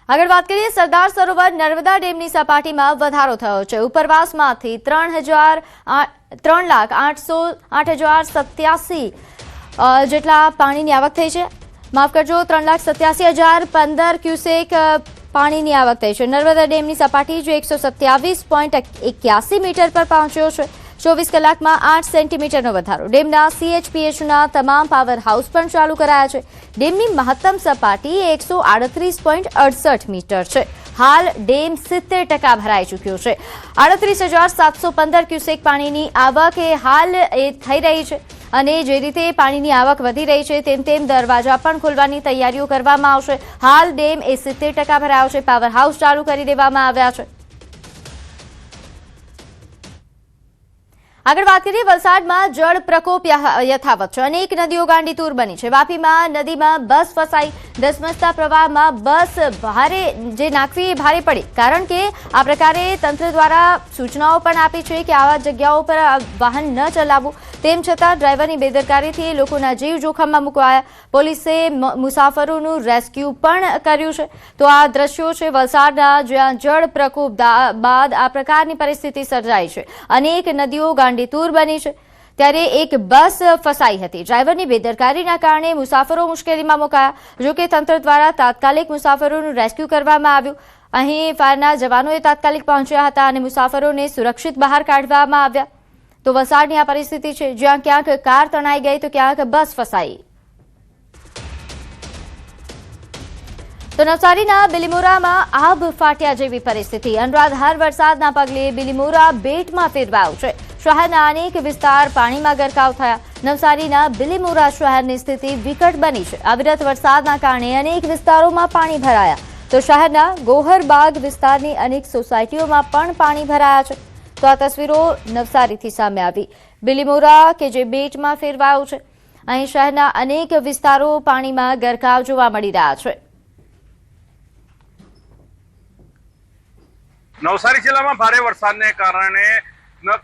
આગળ વાત કરીએ સરદાર સરોવર નર્મદા ડેમની સપાટીમાં વધારો થયો છે। ઉપરવાસમાંથી 3,08,87 જેટલા પાણીની આવક થઈ છે। માફ કરજો, 3,87,015 ક્યુસેક પાણીની આવક થઈ છે। નર્મદા ડેમની સપાટી જો 127.81 મીટર પર પહોંચ્યો છે। 24 કલાકમાં 8 સેન્ટીમીટરનો વધારો। ડેમના CHPHના તમામ પાવર હાઉસ પણ ચાલુ કરાયા છે। ડેમની મહત્તમ સપાટી 138.68 મીટર છે। હાલ ડેમ 70% ભરાઈ ચૂક્યો છે। 38,715 ક્યુસેક પાણીની આવક હાલ થઈ રહી છે અને જે રીતે પાણીની આવક વધી રહી છે તેમ તેમ દરવાજા પણ ખોલવાની તૈયારીઓ કરવામાં આવશે। હાલ ડેમ 70% ભરાયો છે। પાવર હાઉસ ચાલુ કરી દેવામાં આવ્યા છે। આગળ વાત કરીએ વલસાડમાં જળ પ્રકોપ યથાવત છે। અનેક નદીઓ ગાંડીતુર બની છે। વાપીમાં નદીમાં બસ ફસાઈ। ધસમસતા પ્રવાહમાં બસ નાખવી ભારે પડી, કારણ કે આ પ્રકારે તંત્ર દ્વારા સૂચનાઓ પણ આપી છે કે આવા જગ્યાઓ પર વાહન ન ચલાવવું। તેમ છતાં ડ્રાઈવરની બેદરકારીથી લોકોના જીવ જોખમમાં મુકાયા। પોલીસે મુસાફરોનું રેસ્ક્યુ પણ કર્યું છે। તો આ દ્રશ્યો છે વલસાડના, જ્યાં જળ પ્રકોપ બાદ આ પ્રકારની પરિસ્થિતિ સર્જાઈ છે। અનેક નદીઓ ગાંડીતુર બની છે, ત્યારે એક બસ ફસાઈ હતી। ડ્રાઈવરની બેદરકારીના કારણે મુસાફરો મુશ્કેલીમાં મુકાયા। જો કે તંત્ર દ્વારા તાત્કાલિક મુસાફરોનું રેસ્ક્યુ કરવામાં આવ્યું। અહીં ફાયરના જવાનોએ તાત્કાલિક પહોંચ્યા હતા અને મુસાફરોને સુરક્ષિત બહાર કાઢવામાં આવ્યા। તો વલસાડની આ પરિસ્થિતિ છે, જ્યાં ક્યાંક કાર તણાઈ ગઈ તો ક્યાંક બસ ફસાઈ। તો નવસારીના બિલીમોરામાં આભ ફાટ્યા જેવી પરિસ્થિતિ। અનરાધાર વરસાદના પગલે બિલીમોરા બેટમાં ફેરવાયું છે। શહેરના અનેક વિસ્તાર પાણીમાં ગરકાવ થયા। નવસારીના બિલીમોરા શહેરની સ્થિતિ વિકટ બની છે। અવિરત વરસાદના કારણે અનેક વિસ્તારોમાં પાણી ભરાયા। તો શહેરના ગોહરબાગ વિસ્તારની અનેક સોસાયટીઓમાં પણ પાણી ભરાયા છે। તો આ તસવીરો નવસારીથી સામે આવી। બિલીમોરા કે જે બેટમાં ફેરવાયું છે, અહીં શહેરના અનેક વિસ્તારો પાણીમાં ગરકાવ જોવા મળી રહ્યા છે। નવસારી જિલ્લામાં ભારે વરસાદને કારણે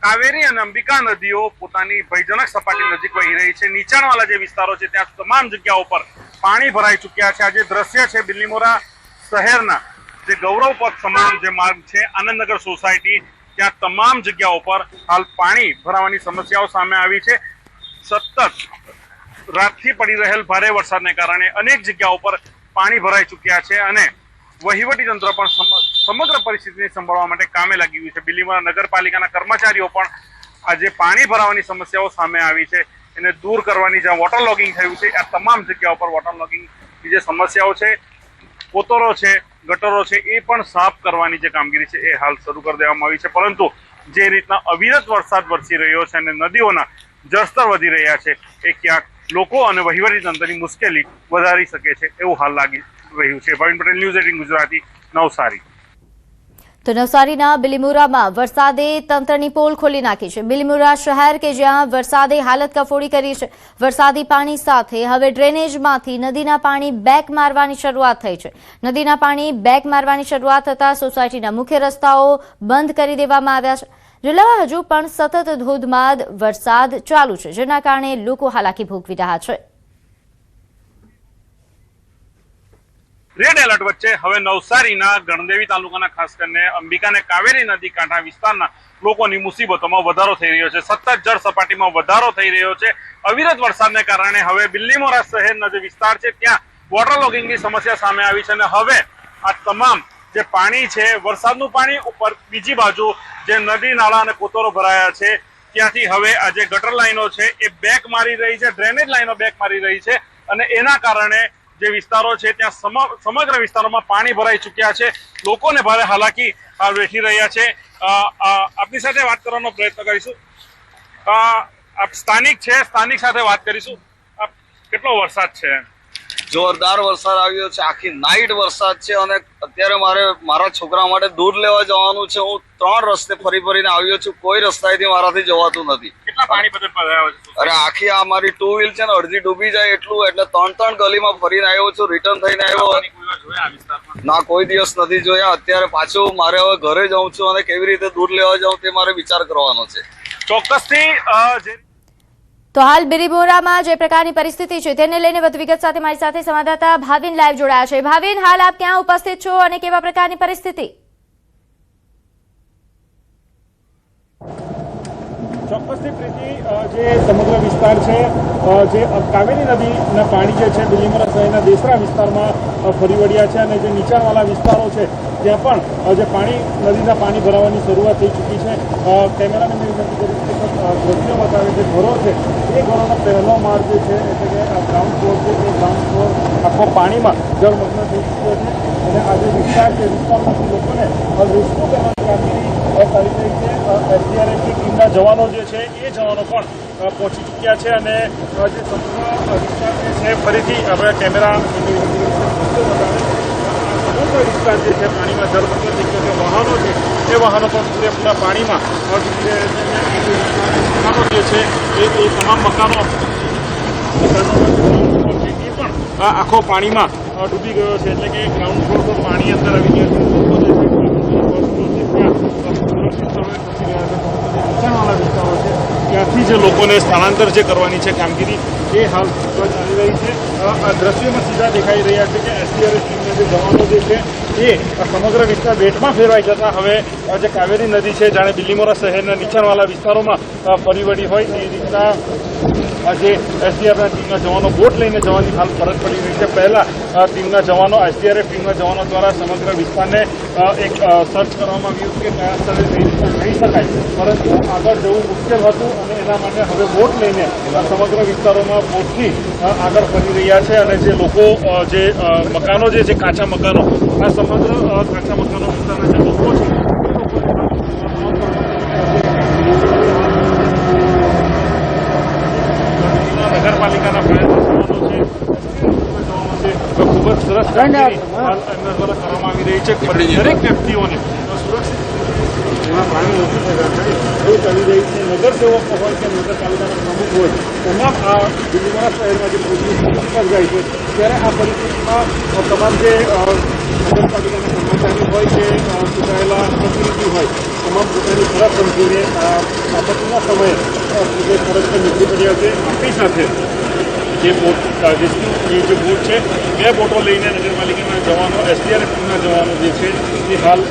કાવેરી અને અંબિકા નદીઓ પોતાની ભયજનક સપાટી નજીક વહી રહી છે। નીચાણવાળા જે વિસ્તારો છે ત્યાં તમામ જગ્યાઓ પર પાણી ભરાઈ ચૂક્યા છે। આ જે દ્રશ્ય છે બિલીમોરા શહેરના જે ગૌરવ પથ સમાન જે માર્ગ છે આનંદનગર સોસાયટી, ત્યાં તમામ જગ્યાઓ પર હાલ પાણી ભરાવાની સમસ્યાઓ સામે આવી છે। સતત રાતથી પડી રહેલ ભારે વરસાદને કારણે અનેક જગ્યાઓ પર પાણી ભરાઈ ચૂક્યા છે અને વહીવટી તંત્ર પણ સમગ્ર પરિસ્થિતિને સંભાળવા માટે કામે લાગી ગયું છે। બિલીમોરા નગરપાલિકાના કર્મચારીઓ પણ આજે પાણી ભરાવાની સમસ્યાઓ સામે આવી છે એને દૂર કરવાની, જ્યાં વોટર લોગિંગ થયું છે આ તમામ જગ્યાઓ પર વોટર લોગિંગની જે સમસ્યાઓ છે, કોતરો છે, ગટરો છે, એ પણ સાફ કરવાની જે કામગીરી છે એ હાલ શરૂ કરી દેવામાં આવી છે। પરંતુ જે રીતના અવિરત વરસાદ વરસી રહ્યો છે અને નદીઓના જળસ્તર વધી રહ્યા છે એ ક્યાંક લોકો અને વહીવટી તંત્રની મુશ્કેલી વધારી શકે છે એવું હાલ લાગી રહ્યું છે। ભાવિન પટેલ, ન્યૂઝ 18 ગુજરાતી, નવસારી। તો નવસારીના બિલીમોરામાં વરસાદે તંત્રની પોલ ખોલી નાખી છે। બિલીમોરા શહેર કે જ્યાં વરસાદે હાલત કફોડી કરી છે। વરસાદી પાણી સાથે હવે ડ્રેનેજમાંથી નદીના પાણી બેક મારવાની શરૂઆત થઈ છે। નદીના પાણી બેક મારવાની શરૂઆત થતાં સોસાયટીના મુખ્ય રસ્તાઓ બંધ કરી દેવામાં આવ્યા છે। જિલ્લામાં હજુ પણ સતત ધોધમાર વરસાદ ચાલુ છે, જેના કારણે લોકો હાલાકી ભોગવી રહ્યા છે। રેડ એલર્ટ વચ્ચે હવે નવસારીના ગણદેવી તાલુકાના ખાસ કરીને અંબિકા અને કાવેરી નદી કાંઠા વિસ્તારના લોકોની મુસીબતોમાં વધારો થઈ રહ્યો છે। સતત જળ સપાટીમાં વધારો થઈ રહ્યો છે। અવિરત વરસાદને કારણે હવે બિલીમોરા શહેરના જે વિસ્તાર છે ત્યાં વોટર લોગિંગની સમસ્યા સામે આવી છે અને હવે આ તમામ જે પાણી છે, વરસાદનું પાણી ઉપર બીજી બાજુ જે નદી નાળા અને કોતરો ભરાયા છે ત્યાંથી હવે આ જે ગટર લાઈનો છે એ બેક મારી રહી છે, ડ્રેનેજ લાઈનો બેક મારી રહી છે અને એના કારણે જે વિસ્તારો છે ત્યાં સમગ્ર વિસ્તારોમાં પાણી ભરાઈ ચૂક્યા છે। લોકોને ભારે હાલાકી હાલ વેઠી રહ્યા છે। આપની સાથે વાત કરવાનો પ્રયત્ન કરીશું। આપ સ્થાનિક છે, સ્થાનિક સાથે વાત કરીશું। કેટલો વરસાદ છે? જોરદાર વરસાદ આવ્યો છે। આખી નાઈટ વરસાદ છે અને અત્યારે મારા છોકરા માટે દૂધ લેવા જવાનું છે। હું 3 રસ્તે ફરીને આવ્યો છું, કોઈ રસ્તાએથી મારાથી જવાતું નથી। કેટલા પાણી બધે ભરાયા છે? અરે આખી આ મારી 2 વ્હીલ છે ને અડધી ડૂબી જાય એટલું, એટલે 3 ગલીમાં ફરીને આવ્યો છું, રિટર્ન થઈને આવ્યો। ના, કોઈ દિવસ નથી જોયા। અત્યારે પાછું મારે હવે ઘરે જવું છું અને કેવી રીતે દૂધ લેવા જાઉં તે મારે વિચાર કરવાનો છે। ચોક્કસથી તો હાલ બિલીમોરામાં જે પ્રકારની પરિસ્થિતિ છે તેને લઈને વધુ વિગત સાથે મારી સાથે સંવાદદાતા ભાવિન લાઈવ જોડાયા છે. ભાવિન, હાલ આપ ક્યાં ઉપસ્થિત છો અને કેવા પ્રકારની પરિસ્થિતિ? ચોક્કસથી પ્રીતિ, જે સમગ્ર વિસ્તાર છે, જે કાવેરી નદીના પાણી જે છે બિલીમોરા શહેરના દેસરા વિસ્તારમાં ફરી વળ્યા છે અને જે નીચાણવાળા વિસ્તારો છે ત્યાં પણ જે નદીના પાણી ભરાવાની શરૂઆત થઈ ચૂકી છે. કેમેરાને મેં વિનંતી કરી છે કે દ્રશ્યો બતાવે જે ઘરો છે એ ઘરોનો પહેલો માળ જે છે એટલે કે ગ્રાઉન્ડ ફ્લોર છે એ ગ્રાઉન્ડ ફ્લોર આખો પાણીમાં જળમગ્ન થઈ ચૂક્યો છે અને આ જે વિસ્તાર છે વિસ્તારમાંથી લોકોને રેસ્ક્યુ કરવાની કામગીરી કરી રહી છે. એસડીઆરએફની ટીમના જવાનો જે છે એ જવાનો પણ પહોંચી ચૂક્યા છે અને જે સમગ્ર વિસ્તાર જે છે ફરીથી આપણે કેમેરા સમગ્ર વિસ્તાર જે છે પાણીમાં જળમગ્ન થઈ ગયો છે. વાહનો છે એ વાહનો પણ પૂરેપૂરા પાણીમાં મકાનો જે છે એ તમામ મકાનો એ પણ આખો પાણીમાં ડૂબી ગયો છે એટલે કે ગ્રાઉન્ડ ફ્લોર પર પાણી અંદર આવી ગયા છે. લોકો જે છે નીચાણવાળા વિસ્તારો છે ત્યાંથી જે લોકોને સ્થળાંતર જે કરવાની છે કામગીરી એ હાલ ચાલી રહી છે. આ દ્રશ્યોમાં સીધા દેખાઈ રહ્યા છે કે એસડીઆરએફ ટીમના જે જવાનો જે છે એ સમગ્ર વિસ્તાર બેટમાં ફેરવાઈ જતા હવે જે કાવેરી નદી છે જાણે બિલીમોરા શહેરના નીચાણવાળા વિસ્તારોમાં ફરી વળી હોય એ રીતના જે એસડીઆરએફના ટીમના જવાનો બોટ લઈને જવાની હાલ ફરજ પડી રહી છે. પહેલા ટીમના જવાનો એસડીઆરએફ ટીમના જવાનો દ્વારા સમગ્ર વિસ્તારને એક સર્ચ કરવામાં આવ્યું કે કયા સ્થળે કઈ રીતના જઈ શકાય, પરંતુ આગળ જવું મુશ્કેલ હતું અને એના માટે હવે બોટ લઈને સમગ્ર વિસ્તારોમાં બોટથી આગળ ફરી રહ્યા છે અને જે લોકો જે મકાનો જે છે કાચા મકાનો આ સમગ્ર કાચા મકાનો વિસ્તારના જે લોકો છે નગરપાલિકાના ફાયર ખૂબ જ સરસ કામગીરી હાલ એમના દ્વારા કરવામાં આવી રહી છે. દરેક વ્યક્તિઓને સુરક્ષિત એમાં પાણી ઓછું એ કરી રહી છે. નગરસેવકો હોય કે નગરપાલિકાના પ્રમુખ હોય તમામ આ બિલીમોરા શહેરમાં જે પોલીસ જાય છે ત્યારે આ પરિસ્થિતિમાં તમામ જે નગરપાલિકાના કર્મચારી હોય કે ચૂંટાયેલા પ્રતિનિધિ હોય તમામ પોતાની ફરજ સમજીને આપત્તિના સમયે જે ફરજ પર નીકળી પડ્યા છે. આપણી સાથે જે બોટ જે બોટ છે બે બોટો લઈને નગરપાલિકાના જવાનો એસડીઆરએફ ટીમના જવાનો જે છે એ હાલ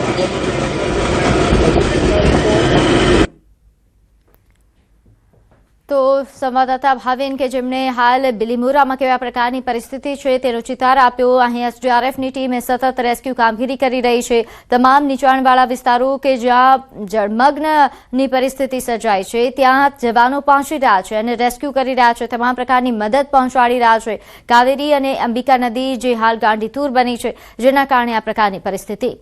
તો સંવાદદાતા ભાવિન કે જેમણે હાલ બિલીમોરામાં કેવા પ્રકારની પરિસ્થિતિ છે તેનો ચિતાર આપ્યો. અહીં એસડીઆરએફની ટીમે સતત રેસ્ક્યુ કામગીરી કરી રહી છે. તમામ નીચાણવાળા વિસ્તારો કે જ્યાં જળમગ્નની પરિસ્થિતિ સર્જાય છે ત્યાં જવાનો પહોંચી રહ્યા છે અને રેસ્ક્યુ કરી રહ્યા છે. તમામ પ્રકારની મદદ પહોંચાડી રહ્યા છે. કાવેરી અને અંબિકા નદી જે હાલ ગાંડીતુર બની છે જેના કારણે આ પ્રકારની પરિસ્થિતિ.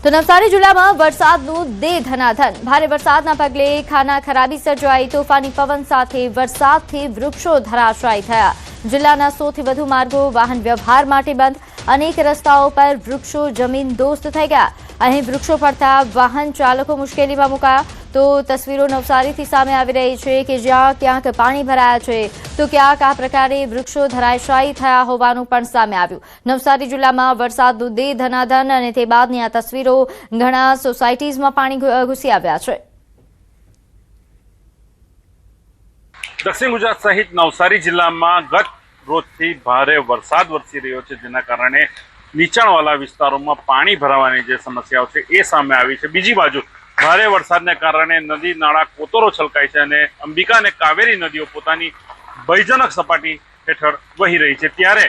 તો નવસારી જિલ્લામાં વરસાદનું દે ધનાધન. ભારે વરસાદના પગલે ખાના ખરાબી સર્જાઈ. તોફાની પવન સાથે વરસાદથી વૃક્ષો ધરાશાયી થયા. જિલ્લાના સૌથી વધુ માર્ગો વાહન વ્યવહાર માટે બંધ. અનેક રસ્તાઓ પર વૃક્ષો જમીન દોસ્ત થઈ ગયા. અહીં વૃક્ષો પડતા વાહન ચાલકો મુશ્કેલીમાં મુકાયા. તો તસવીરો નવસારીથી સામે આવી રહી છે કે જ્યાં ક્યાંક પાણી ભરાયા છે તો ક્યાંક આ પ્રકારે વૃક્ષો ધરાશાયી થયા હોવાનું પણ સામે આવ્યું. નવસારી જિલ્લામાં વરસાદનું દે ધનાધન અને તે બાદની આ તસવીરો. ઘણા સોસાયટીઝમાં પાણી ઘૂસી આવ્યા છે. દક્ષિણ ગુજરાત સહિત નવસારી જિલ્લામાં ગત રોજથી ભારે વરસાદ વરસી રહ્યો છે જેના કારણે નીચાણવાળા વિસ્તારોમાં પાણી ભરાવાની જે સમસ્યાઓ છે એ સામે આવી છે. બીજી બાજુ ભારે વરસાદને કારણે નદી નાળા કોતરો છલકાય છે અને અંબિકા અને કાવેરી નદીઓ પોતાની ભયજનક સપાટી હેઠળ વહી રહી છે. ત્યારે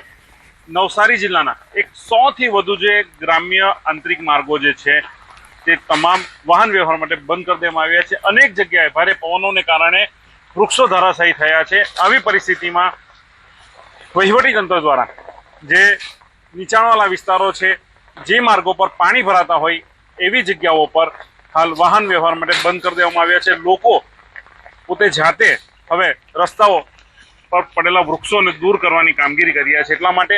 નવસારી જિલ્લાના 100થી વધુ જે ગ્રામ્ય આંતરિક માર્ગો જે છે તે તમામ વાહન વ્યવહાર માટે બંધ કરી દેવામાં આવ્યા છે. અનેક જગ્યાએ ભારે પવનોને કારણે વૃક્ષો ધરાશાયી થયા છે. આવી પરિસ્થિતિમાં વહીવટીતંત્ર દ્વારા જે નીચાણવાળા વિસ્તારો છે જે માર્ગો પર પાણી ભરાતા હોય એવી જગ્યાઓ પર હાલ વાહન વ્યવહાર માટે બંધ કરી દેવામાં આવ્યા છે. લોકો પોતે જાતે હવે રસ્તાઓ પર પડેલા વૃક્ષોને દૂર કરવાની કામગીરી કરી રહ્યા છે. એટલા માટે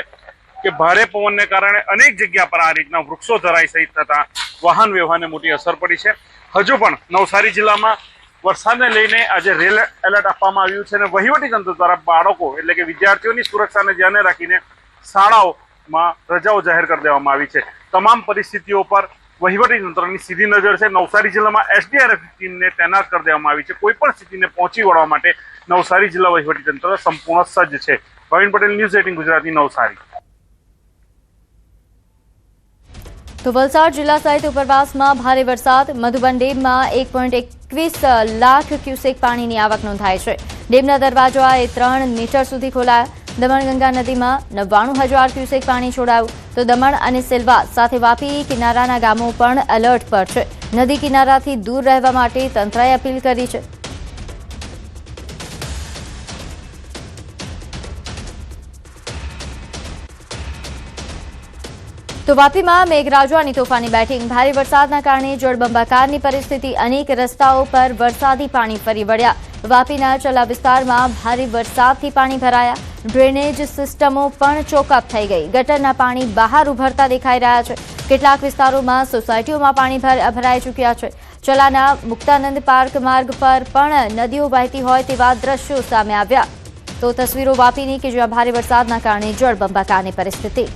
કે ભારે પવનને કારણે અનેક જગ્યા પર આ રીતના વૃક્ષો ધરાશાયી થતા વાહન વ્યવહારને મોટી અસર પડી છે. હજુ પણ નવસારી જિલ્લામાં વરસાદને લઈને આજે રેડ એલર્ટ આપવામાં આવ્યું છે અને વહીવટીતંત્ર દ્વારા બાળકો એટલે કે વિદ્યાર્થીઓની સુરક્ષાને ધ્યાને રાખીને શાળાઓમાં રજાઓ જાહેર કરી દેવામાં આવી છે. તમામ પરિસ્થિતિઓ પર વહીવટી તંત્રની સીધી નજર છે। નવસારી જિલ્લામાં SDRF ટીમને તૈનાત કરી દેવામાં આવી છે। કોઈ પણ સ્થિતિને પહોંચી વળવા માટે નવસારી જિલ્લા વહીવટી તંત્ર સંપૂર્ણ સજ્જ છે। પ્રવીણ પટેલ, ન્યૂઝ 18 ગુજરાતી, નવસારી। તો વલસાડ જિલ્લા સહિત ઉપરવાસમાં ભારે વરસાદ। મધુબન ડેમમાં 1.21 લાખ ક્યુસેક પાણીની આવક નોંધાઈ છે। ડેમના દરવાજા 3 મીટર સુધી ખોલાયા। દમણગંગા નદીમાં 99,000 ક્યુસેક પાણી છોડાયું। તો દમણ અને સેલવાસ સાથે વાપી કિનારાના ગામો પણ એલર્ટ પર છે। નદી કિનારાથી દૂર રહેવા માટે તંત્રએ અપીલ કરી છે। તો વાપીમાં મેઘરાજાની તોફાની બેટિંગ। ભારે વરસાદના કારણે જળબંબાકારની પરિસ્થિતિ। અનેક રસ્તાઓ પર વરસાદી પાણી ફરી વળ્યા। વાપીના ચલા વિસ્તારમાં ભારે વરસાદથી પાણી ભરાયા। ડ્રેનેજ સિસ્ટમો પણ ચોકઅપ થઈ ગઈ। ગટરના પાણી બહાર ઉભરતા દેખાઈ રહ્યા છે। કેટલાક વિસ્તારોમાં સોસાયટીઓમાં પાણી ભરાઈ ચૂક્યા છે। ચલાના મુક્તાનંદ પાર્ક માર્ગ પર પણ નદીઓ વહેતી હોય તેવા દ્રશ્યો સામે આવ્યા। તો તસવીરો વાપીની કે જ્યાં ભારે વરસાદના કારણે જળબંબાકારની પરિસ્થિતિ।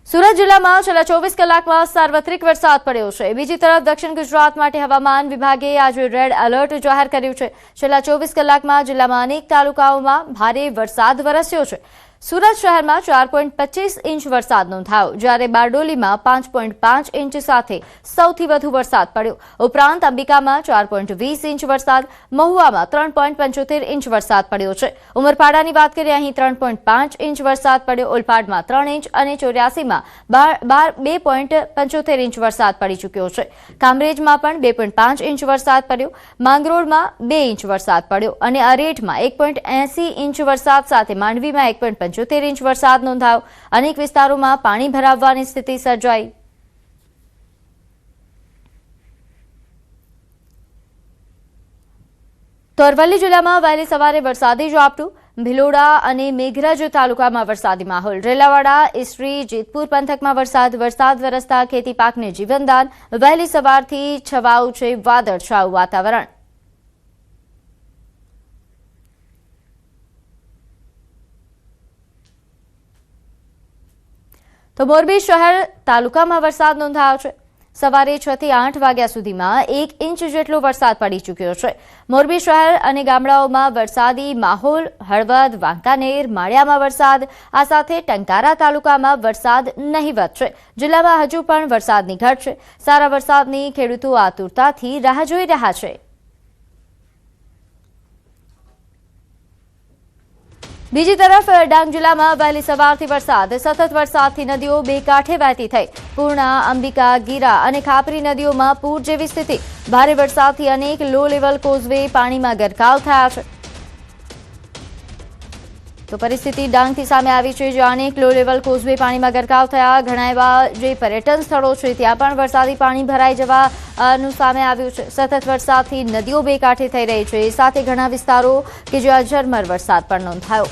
સુરત જિલ્લામાં છેલ્લા 24 કલાકમાં સાર્વત્રિક વરસાદ પડ્યો છે। બીજી તરફ દક્ષિણ ગુજરાત માટે હવામાન વિભાગે આજે રેડ એલર્ટ જાહેર કર્યું છે। છેલ્લા 24 કલાકમાં જિલ્લામાં અનેક તાલુકાઓમાં ભારે વરસાદ વરસ્યો છે। સુરત શહેરમાં 4.25 ઇંચ વરસાદ નોંધાયો, જ્યારે બારડોલીમાં 5.5 ઇંચ સાથે સૌથી વધુ વરસાદ પડ્યો। ઉપરાંત અંબિકામાં 4.20 ઇંચ વરસાદ, મહુવામાં 3.75 ઇંચ વરસાદ પડ્યો છે। ઉમરપાડાની વાત કરીએ, અહીં 3.5 ઇંચ વરસાદ પડ્યો। ઓલપાડમાં 3 ઇંચ અને 84માં 2.75 ઇંચ વરસાદ પડી ચૂક્યો છે। કામરેજમાં પણ 2.5 ઇંચ વરસાદ પડ્યો। માંગરોળમાં 2 ઇંચ વરસાદ પડ્યો અને અરેઠમાં 1.80 ઇંચ વરસાદ સાથે માંડવીમાં 1.75 ઇંચ વરસાદ નોંધાયો। અનેક વિસ્તારોમાં પાણી ભરાવવાની સ્થિતિ સર્જાઈ। તો અરવલ્લી જિલ્લામાં વહેલી સવારે વરસાદી ઝાપટું। ભિલોડા અને મેઘરજ તાલુકામાં વરસાદી માહોલ। રેલાવાડા, ઈસરી, જેતપુર પંથકમાં વરસાદ વરસતા ખેતી પાકને જીવનદાન। વહેલી સવારથી છવાયું છે વાદળછાયું વાતાવરણ। તો મોરબી શહેર તાલુકામાં વરસાદ નોંધાયો છે। સવારે 6 થી 8 વાગ્યા સુધીમાં 1 ઇંચ જેટલો વરસાદ પડી ચૂક્યો છે। મોરબી શહેર અને ગામડાઓમાં વરસાદી માહોલ। હળવદ, વાંકાનેર, માળિયામાં વરસાદ। આ સાથે ટંકારા તાલુકામાં વરસાદ નહીવત છે। જિલ્લામાં હજુ પણ વરસાદની ઘટ છે। સારા વરસાદની ખેડૂતો આતુરતાથી રાહ જોઈ રહ્યા છે। બીજી તરફ ડાંગ જિલ્લામાં વહેલી સવારથી વરસાદ। સતત વરસાદથી નદીઓ બે કાંઠે વહેતી થઈ। પૂર્ણા, અંબિકા, ગીરા અને ખાપરી નદીઓમાં પૂર જેવી સ્થિતિ। ભારે વરસાદથી અનેક લો લેવલ કોઝવે પાણીમાં ગરકાવ થયા છે। તો પરિસ્થિતિ ડાંગથી સામે આવી છે, જ્યાં અનેક લો લેવલ કોઝવે પાણીમાં ગરકાવ થયા। ઘણા એવા જે પર્યટન સ્થળો છે ત્યાં પણ વરસાદી પાણી ભરાઈ જવાનું સામે આવ્યું છે। સતત વરસાદથી નદીઓ બે કાંઠે થઈ રહી છે, સાથે ઘણા વિસ્તારો કે જ્યાં ઝરમર વરસાદ પણ નોંધાયો।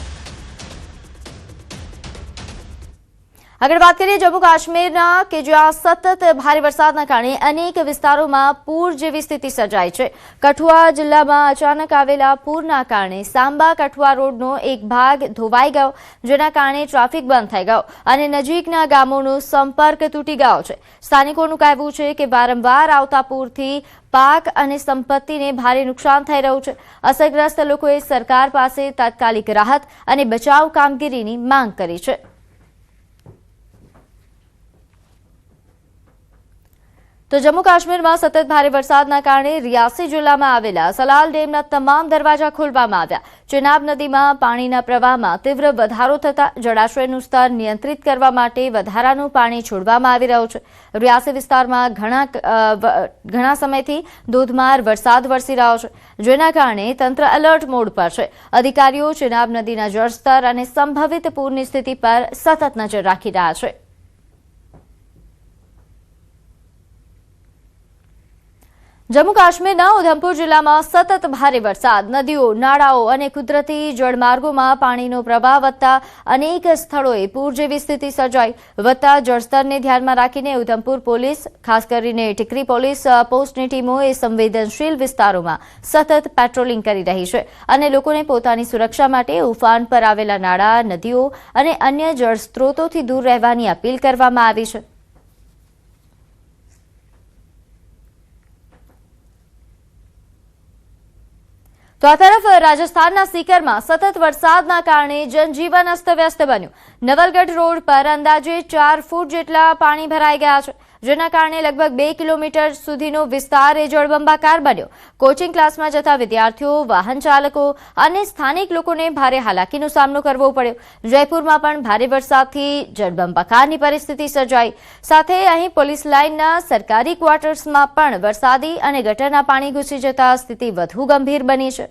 આગળ વાત કરીએ જમ્મુ કાશ્મીરના કે જ્યાં સતત ભારે વરસાદના કારણે અનેક વિસ્તારોમાં પૂર જેવી સ્થિતિ સર્જાઈ છે। કઠુઆ જિલ્લામાં અચાનક આવેલા પૂરના કારણે સાંબા કઠુઆ રોડનો એક ભાગ ધોવાઈ ગયો, જેના કારણે ટ્રાફિક બંધ થઈ ગયો અને નજીકના ગામોનો સંપર્ક તૂટી ગયો છે। સ્થાનિકોનું કહેવું છે કે વારંવાર આવતા પૂરથી પાક અને સંપત્તિને ભારે નુકસાન થઈ રહ્યું છે। અસરગ્રસ્ત લોકોએ સરકાર પાસે તાત્કાલિક રાહત અને બચાવ કામગીરીની માંગ કરી છે। તો જમ્મુ કાશ્મીરમાં સતત ભારે વરસાદના કારણે રિયાસી જિલ્લામાં આવેલા સલાલ ડેમના તમામ દરવાજા ખોલવામાં આવ્યા। ચેનાબ નદીમાં પાણીના પ્રવાહમાં તીવ્ર વધારો થતાં જળાશયનું સ્તર નિયંત્રિત કરવા માટે વધારાનું પાણી છોડવામાં આવી રહ્યું છે। રિયાસી વિસ્તારમાં ઘણા સમયથી ધોધમાર વરસાદ વરસી રહ્યો છે, જેના કારણે તંત્ર એલર્ટ મોડ પર છે। અધિકારીઓ ચેનાબ નદીના જળસ્તર અને સંભવિત પૂરની સ્થિતિ પર સતત નજર રાખી રહ્યા છે। જમ્મુ કાશ્મીરના ઉધમપુર જિલ્લામાં સતત ભારે વરસાદ, નદીઓ, નાળાઓ અને કુદરતી જળમાર્ગોમાં પાણીનો પ્રવાહ વધતા અનેક સ્થળોએ પૂર જેવી સ્થિતિ સર્જાઈ. વધતા જળસ્તરને ધ્યાનમાં રાખીને ઉધમપુર પોલીસ, ખાસ કરીને ટીકરી પોલીસ પોસ્ટની ટીમોએ સંવેદનશીલ વિસ્તારોમાં સતત પેટ્રોલિંગ કરી રહી છે અને લોકોને પોતાની સુરક્ષા માટે ઉફાન પર આવેલા નાળા, નદીઓ અને અન્ય જળસ્ત્રોતોથી દૂર રહેવાની અપીલ કરવામાં આવી છે. તો આ તરફ રાજસ્થાનના સીકરમાં સતત વરસાદના કારણે જનજીવન અસ્તવ્યસ્ત બન્યું. નવલગઢ રોડ પર અંદાજે 4 ફૂટ જેટલા પાણી ભરાઈ ગયા છે, જેના કારણે લગભગ 2 કિલોમીટર સુધીનો વિસ્તાર એ જળબંબાકાર બન્યો. કોચિંગ ક્લાસમાં જતા વિદ્યાર્થીઓ, વાહન ચાલકો અને સ્થાનિક લોકોને ભારે હાલાકીનો સામનો કરવો પડ્યો. જયપુરમાં પણ ભારે વરસાદથી જળબંબાકારની પરિસ્થિતિ સર્જાઈ. સાથે અહીં પોલીસ લાઇનના સરકારી ક્વાર્ટર્સમાં પણ વરસાદી અને ગટરના પાણી ઘૂસી જતા સ્થિતિ વધુ ગંભીર બની છે.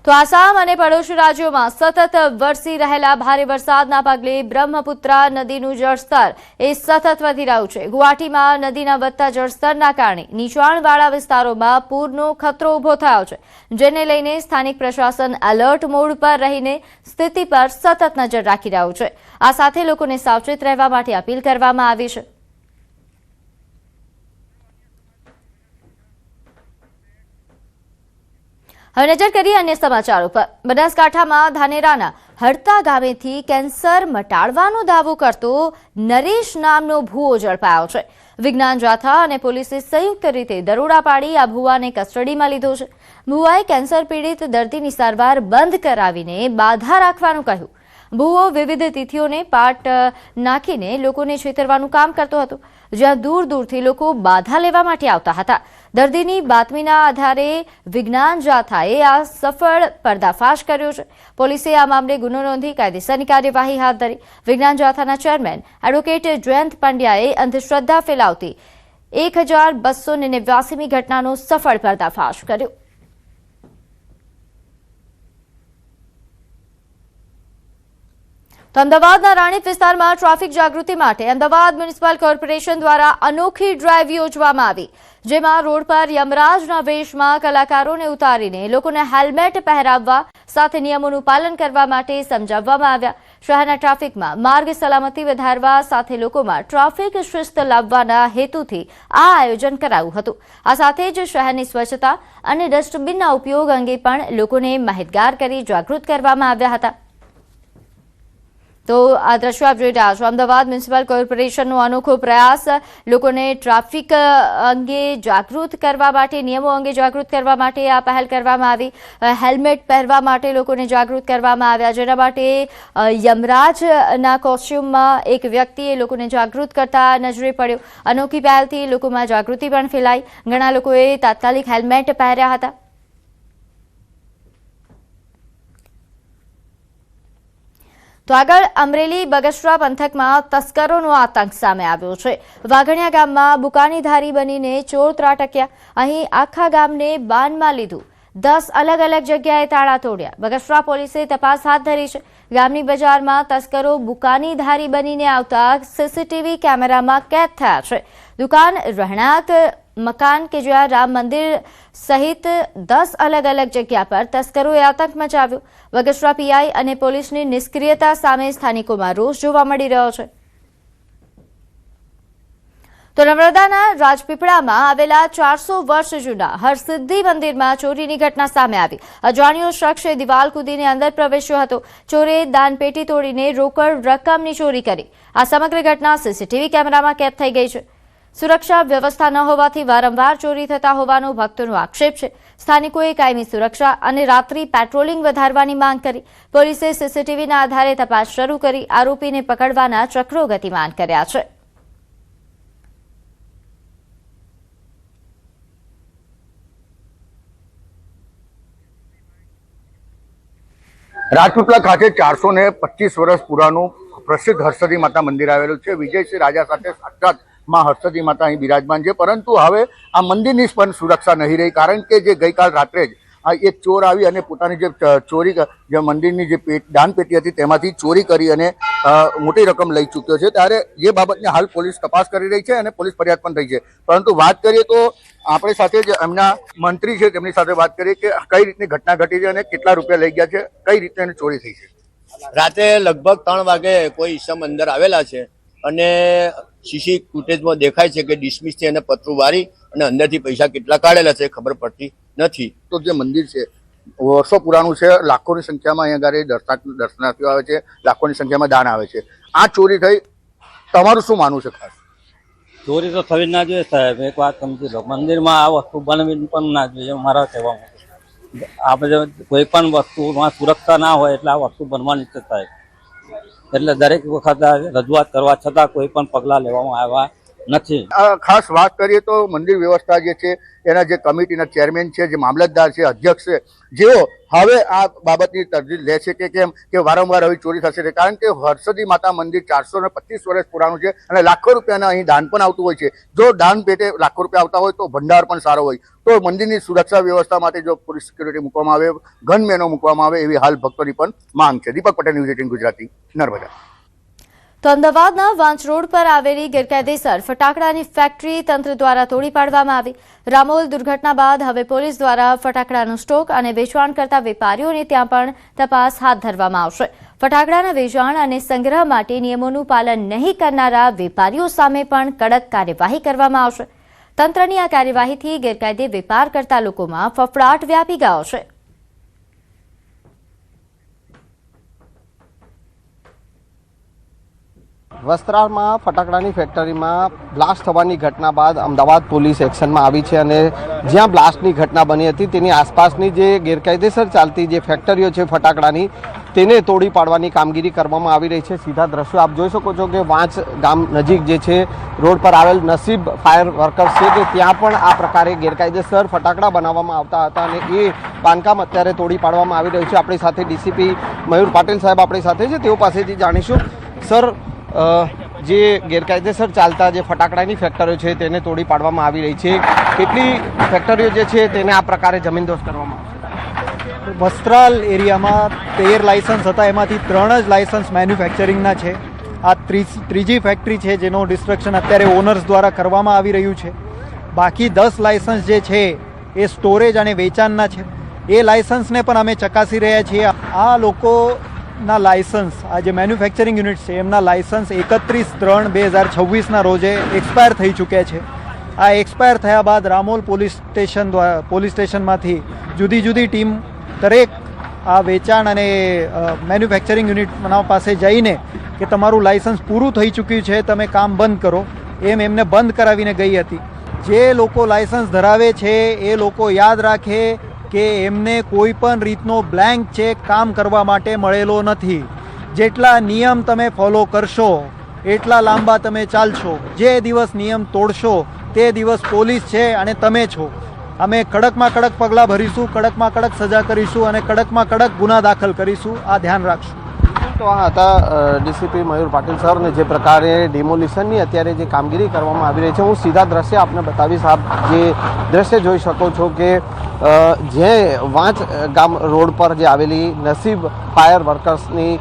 તો આસામ અને પડોશી રાજ્યોમાં સતત વરસી રહેલા ભારે વરસાદના પગલે બ્રહ્મપુત્રા નદીનું જળસ્તર એ સતત વધી રહ્યું છે. ગુવાહાટીમાં નદીના વધતા જળસ્તરના કારણે નીચાણવાળા વિસ્તારોમાં પૂરનો ખતરો ઉભો થયો છે, જેને લઈને સ્થાનિક પ્રશાસન એલર્ટ મોડ પર રહીને સ્થિતિ પર સતત નજર રાખી રહ્યું છે. આ સાથે લોકોને સાવચેત રહેવા માટે અપીલ કરવામાં આવી છે. હવે નજર કરીએ અન્ય સમાચારો પર. બનાસકાંઠામાં ધાનેરાના હડતા ગામેથી કેન્સર મટાડવાનો દાવો કરતો નરેશ નામનો ભૂવો ઝડપાયો છે. વિજ્ઞાન જાથા અને પોલીસે સંયુક્ત રીતે દરોડા પાડી આ ભૂવાને કસ્ટડીમાં લીધો છે. ભૂવાએ કેન્સર પીડિત દર્દીની સારવાર બંધ કરાવીને બાધા રાખવાનું કહ્યું. ભૂવો વિવિધ તિથિઓને પાટ નાખીને લોકોને છેતરવાનું કામ કરતો હતો, જ્યાં દૂર દૂરથી લોકો બાધા લેવા માટે આવતા હતા. દર્દીની બાતમીના આધારે વિજ્ઞાન જાથાએ આ સફળ પર્દાફાશ કર્યો છે. પોલીસે આ મામલે ગુનો નોંધી કાયદેસરની કાર્યવાહી હાથ ધરી. વિજ્ઞાન જાથાના ચેરમેન એડવોકેટ જયંત પંડ્યાએ અંધશ્રદ્ધા ફેલાવતી 1289મી ઘટનાનો સફળ પર્દાફાશ કર્યો. તો અમદાવાદના રાણીપ વિસ્તારમાં ટ્રાફિક જાગૃતિ માટે અમદાવાદ મ્યુનિસિપલ કોર્પોરેશન દ્વારા અનોખી ડ્રાઈવ યોજવામાં આવી, જેમાં રોડ પર યમરાજના વેશમાં કલાકારોને ઉતારીને લોકોને હેલ્મેટ પહેરાવવા સાથે નિયમોનું પાલન કરવા માટે સમજાવવામાં આવ્યા. શહેરના ટ્રાફિકમાં માર્ગ સલામતી વધારવા સાથે લોકોમાં ટ્રાફિક શિસ્ત લાવવાના હેતુથી આ આયોજન કરાયું હતું. આ સાથે જ શહેરની સ્વચ્છતા અને ડસ્ટબિનના ઉપયોગ અંગે પણ લોકોને માહિતગાર કરી જાગૃત કરવામાં આવ્યા હતા. તો આ દ્રશ્યો આપ જોઈ રહ્યા છો. અમદાવાદ મ્યુનિસિપલ કોર્પોરેશનનો અનોખો પ્રયાસ લોકોને ટ્રાફિક અંગે જાગૃત કરવા માટે, નિયમો અંગે જાગૃત કરવા માટે આ પહેલ કરવામાં આવી. હેલ્મેટ પહેરવા માટે લોકોને જાગૃત કરવામાં આવ્યા, જેના માટે યમરાજના કોસ્ચ્યુમમાં એક વ્યક્તિએ લોકોને જાગૃત કરતા નજરે પડ્યો. અનોખી પહેલથી લોકોમાં જાગૃતિ પણ ફેલાઈ. ઘણા લોકોએ તાત્કાલિક હેલ્મેટ પહેર્યા હતા. તો આગળ અમરેલી બગસરા પંથકમાં તસ્કરોનો આતંક સામે આવ્યો છે. વાઘણિયા ગામમાં બુકાની ધારી બનીને ચોર ત્રાટક્યા. અહીં આખા ગામને બાનમાં લીધું. 10 અલગ અલગ જગ્યાએ તાળા તોડ્યા. બગસરા પોલીસે તપાસ હાથ ધરી છે. ગામની બજારમાં તસ્કરો બુકાની ધારી બનીને આવતા સીસીટીવી કેમેરામાં કેદ થયા છે. દુકાન, રહેણાંક મકાન કે જ્યાં રામ મંદિર સહિત 10 અલગ અલગ જગ્યા પર તસ્કરોએ આતંક મચાવ્યો. બગસરા પીઆઈ અને પોલીસની નિષ્ક્રિયતા સામે સ્થાનિકોમાં રોષ જોવા મળી રહ્યો છે. તો નર્મદાના રાજપીપળામાં આવેલા 400 વર્ષ જૂના હરસિદ્ધિ મંદિરમાં ચોરીની ઘટના સામે આવી. અજાણ્યો શખ્સે દિવાલ કૂદીને અંદર પ્રવેશ્યો હતો. ચોરે દાનપેટી તોડીને રોકડ રકમની ચોરી કરી. આ સમગ્ર ઘટના સીસીટીવી કેમેરામાં કેદ થઈ ગઈ છે. સુરક્ષા વ્યવસ્થા ન હોવાથી વારંવાર ચોરી થતા હોવાનો ભક્તોનો આક્ષેપ છે. સ્થાનિકોએ કાયમી સુરક્ષા અને રાત્રિ પેટ્રોલિંગ વધારવાની માંગ કરી. પોલીસે સીસીટીવીના આધારે તપાસ શરૂ કરી આરોપીને પકડવાના ચક્રો ગતિમાન કર્યા છે. રાજપીપળા ખાતે 425 વર્ષ પુરાનું પ્રસિદ્ધ હરસિદ્ધિ માતા મંદિર આવેલું છે. વિજયસિંહ રાજા સાથે સાક્ષાત માં હરસિદ્ધિ માતા અહીં બિરાજમાન છે, પરંતુ હવે આ મંદિરની પણ સુરક્ષા નહીં રહી, કારણ કે જે ગઈકાલ રાત્રે જ આ એક ચોર આવી અને પોતાની જે ચોરી જે મંદિરની જે દાન પેટી હતી તેમાંથી ચોરી કરી અને મોટી રકમ લઈ ચૂક્યો છે। ત્યારે એ બાબતને હાલ પોલીસ તપાસ કરી રહી છે અને પોલીસ ફરિયાદ પણ થઈ છે। પરંતુ વાત કરીએ તો આપણી સાથે જ એમના મંત્રી છે તેમની સાથે વાત કરીએ કે કઈ રીતની ઘટના ઘટી છે અને કેટલા રૂપિયા લઈ ગયા છે, કઈ રીતે એની ચોરી થઈ છે। રાતે લગભગ 3 વાગે કોઈ ઈસમ અંદર આવેલા છે અને સીસી ફૂટેજમાં દેખાય છે કે ડિસમિસ છે અને પતરું વારી અને અંદરથી પૈસા કેટલા કાઢેલા છે ખબર પડતી નથી। તો જે મંદિર છે વર્ષો પુરાણું છે, લાખોની સંખ્યામાં અહીંયા આગળ દર્શનાર્થીઓ આવે છે, લાખોની સંખ્યામાં દાન આવે છે। આ ચોરી થઈ, તમારું શું માનવું છે ખાસ? ચોરી તો થવી ના જોઈએ સાહેબ, એક વાત સમજી લો, મંદિરમાં આ વસ્તુ બનાવી પણ ના જોઈએ મારા કહેવામાં। આપણે કોઈ પણ વસ્તુમાં સુરક્ષા ના હોય એટલે આ વસ્તુ બનવાની જ સાહેબ, એટલે દરેક વખત રજૂઆત કરવા છતાં કોઈ પણ પગલાં લેવામાં આવ્યા નથી। ખાસ વાત કરીએ તો મંદિર વ્યવસ્થા જે છે એના જે કમિટીના ચેરમેન છે, જે મામલતદાર છે, અધ્યક્ષ છે, જેઓ હવે આ બાબતની તરજીહ લે છે કે કેમ કે વારંવાર હવે ચોરી થશે, કારણ કે હરસદી માતા મંદિર 425 વર્ષ પુરાણું છે અને લાખો રૂપિયાના અહીં દાન પણ આવતું હોય છે। જો દાન પેટે લાખો રૂપિયા આવતા હોય તો ભંડાર પણ સારો હોય, તો મંદિરની સુરક્ષા વ્યવસ્થા માટે જો પોલીસ સિક્યુરિટી મૂકવામાં આવે, ગનમેનો મૂકવામાં આવે, એવી હાલ ભક્તોની પણ માંગ છે। દીપક પટેલ, ન્યૂઝ 18 ગુજરાતી, નર્મદા। તો અમદાવાદના વાંચ રોડ પર આવેલી ગેરકાયદેસર ફટાકડાની ફેક્ટરી તંત્ર દ્વારા તોડી પાડવામાં આવી। રામોલ દુર્ઘટના બાદ હવે પોલીસ દ્વારા ફટાકડાનો સ્ટોક અને વેચાણ કરતા વેપારીઓને ત્યાં પણ તપાસ હાથ ધરવામાં આવશે। ફટાકડાના વેચાણ અને સંગ્રહ માટે નિયમોનું પાલન નહીં કરનારા વેપારીઓ સામે પણ કડક કાર્યવાહી કરવામાં આવશે। તંત્રની આ કાર્યવાહીથી ગેરકાયદે વેપાર કરતા લોકોમાં ફફડાટ વ્યાપી ગયો છે। વસ્ત્રાલમાં ફટાકડાની ફેક્ટરીમાં બ્લાસ્ટ થવાની ઘટના બાદ અમદાવાદ પોલીસ એક્શનમાં આવી છે અને જ્યાં બ્લાસ્ટની ઘટના બની હતી તેની આસપાસની જે ગેરકાયદેસર ચાલતી જે ફેક્ટરીઓ છે ફટાકડાની તેને તોડી પાડવાની કામગીરી કરવામાં આવી રહી છે। સીધા દ્રશ્યો આપ જોઈ શકો છો કે વાંચ ગામ નજીક જે છે રોડ પર આવેલ નસીબ ફાયર વર્કર્સ છે કે ત્યાં પણ આ પ્રકારે ગેરકાયદેસર ફટાકડા બનાવવામાં આવતા હતા અને એ બાંધકામ અત્યારે તોડી પાડવામાં આવી રહ્યું છે। આપણી સાથે ડીસીપી મયુર પાટીલ સાહેબ આપણી સાથે છે, તેઓ પાસેથી જાણીશું। સર, જે ગેરકાયદેસર ચાલતા જે ફટાકડાની ફેક્ટરીઓ છે તેને તોડી પાડવામાં આવી રહી છે, કેટલી ફેક્ટરીઓ જે છે તેને આ પ્રકારે જમીનદોસ્ત કરવામાં આવશે? વસ્ત્રાલ એરિયામાં 13 લાયસન્સ હતા, એમાંથી 3 જ લાયસન્સ મેન્યુફેક્ચરિંગના છે। આ ત્રીજી ફેક્ટરી છે જેનો ડિસ્ટ્રક્શન અત્યારે ઓનર્સ દ્વારા કરવામાં આવી રહ્યું છે। બાકી 10 લાયસન્સ જે છે એ સ્ટોરેજ અને વેચાણના છે, એ લાયસન્સને પણ અમે ચકાસી રહ્યા છીએ। આ લોકોના લાયસન્સ, આ જે મેન્યુફેક્ચરિંગ યુનિટ છે એમના લાયસન્સ 31/3/2026ના રોજે એક્સપાયર થઈ ચૂક્યા છે। આ એક્સપાયર થયા બાદ રામોલ પોલીસ સ્ટેશનમાંથી જુદી જુદી ટીમ દરેક આ વેચાણ અને મેન્યુફેક્ચરિંગ યુનિટના પાસે જઈને કે તમારું લાયસન્સ પૂરું થઈ ચૂક્યું છે, તમે કામ બંધ કરો, એમ એમને બંધ કરાવીને ગઈ હતી। જે લોકો લાયસન્સ ધરાવે છે એ લોકો યાદ રાખે કે એમને કોઈ પણ રીતનો બ્લેન્ક ચેક કામ કરવા માટે મળેલો નથી। જેટલા નિયમ તમે ફોલો કરશો એટલા લાંબા તમે ચાલશો। જે દિવસ નિયમ તોડશો તે દિવસ પોલીસ છે અને તમે છો। અમે કડકમાં કડક પગલાં ભરીશું, કડકમાં કડક સજા કરીશું અને કડકમાં કડક ગુના દાખલ કરીશું, આ ધ્યાન રાખશું। તો આ હતા ડીસીપી મયુર પાટીલ સર ને જે પ્રકારે ડિમોલિશનની અત્યારે જે કામગીરી કરવામાં આવી રહી છે, હું સીધા દ્રશ્ય આપને બતાવીશ। આપ જે દ્રશ્ય જોઈ શકો છો કે જે વાંચ ગામ રોડ પર જે આવેલી નસીબ ફાયર વર્કર્સની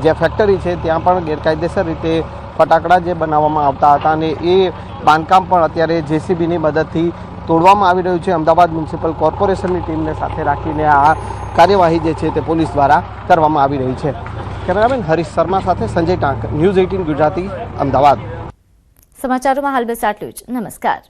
જે ફેક્ટરી છે ત્યાં પણ ગેરકાયદેસર રીતે ફટાકડા જે બનાવવામાં આવતા હતા અને એ બાંધકામ પણ અત્યારે જેસીબીની મદદથી તોડવામાં આવી રહ્યું છે। અમદાવાદ મ્યુનિસિપલ કોર્પોરેશનની ટીમને સાથે રાખીને આ કાર્યવાહી જે છે તે પોલીસ દ્વારા કરવામાં આવી રહી છે। કેમેરામેન હરીશ શર્મા સાથે સંજય ટાંક, ન્યૂઝ 18 ગુજરાતી, અમદાવાદ। સમાચારોમાં હાલ બસ આટલું જ। નમસ્કાર।